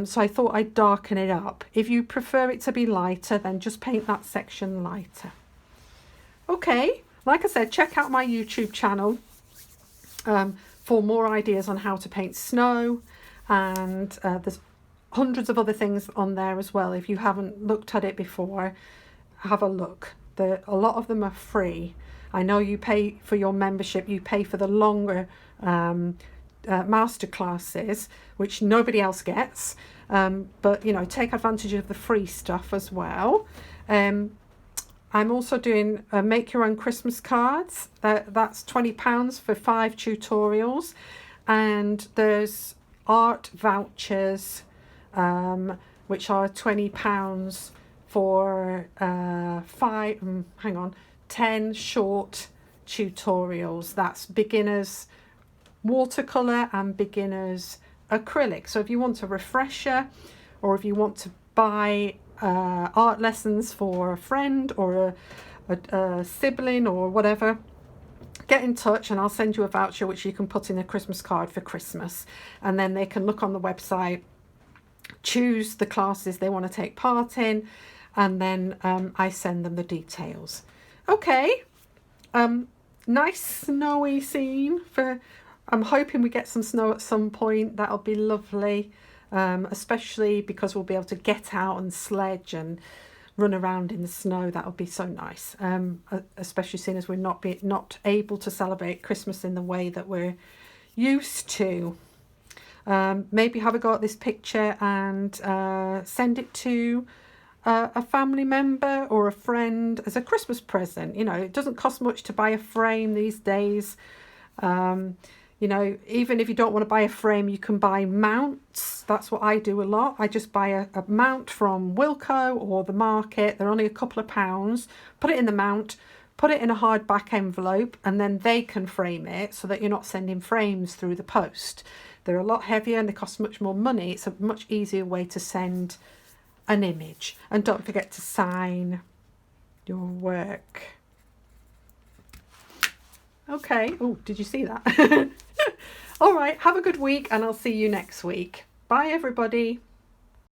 So I thought I'd darken it up. If you prefer it to be lighter, then just paint that section lighter. Okay, like I said, check out my YouTube channel for more ideas on how to paint snow, and there's hundreds of other things on there as well. If you haven't looked at it before, have a look. A lot of them are free. I know you pay for your membership, you pay for the longer master classes, which nobody else gets, but you know, take advantage of the free stuff as well. I'm also doing make your own Christmas cards. That's £20 for 5 tutorials, and there's art vouchers which are £20 for 10 short tutorials. That's beginners watercolor and beginners acrylic. So if you want a refresher, or if you want to buy art lessons for a friend or a sibling or whatever, get in touch and I'll send you a voucher which you can put in a Christmas card for Christmas, and then they can look on the website, choose the classes they want to take part in, and then I send them the details. Okay, nice snowy scene for, I'm hoping we get some snow at some point. That'll be lovely. Especially because we'll be able to get out and sledge and run around in the snow. That'll be so nice, especially seeing as we're not able to celebrate Christmas in the way that we're used to. Maybe have a go at this picture and send it to a family member or a friend as a Christmas present. You know, it doesn't cost much to buy a frame these days. You know, even if you don't want to buy a frame, you can buy mounts. That's what I do a lot. I just buy a mount from Wilko or the market. They're only a couple of pounds. Put it in the mount, put it in a hardback envelope, and then they can frame it so that you're not sending frames through the post. They're a lot heavier and they cost much more money. It's a much easier way to send an image. And don't forget to sign your work. Okay. Oh, did you see that? All right. Have a good week and I'll see you next week. Bye, everybody.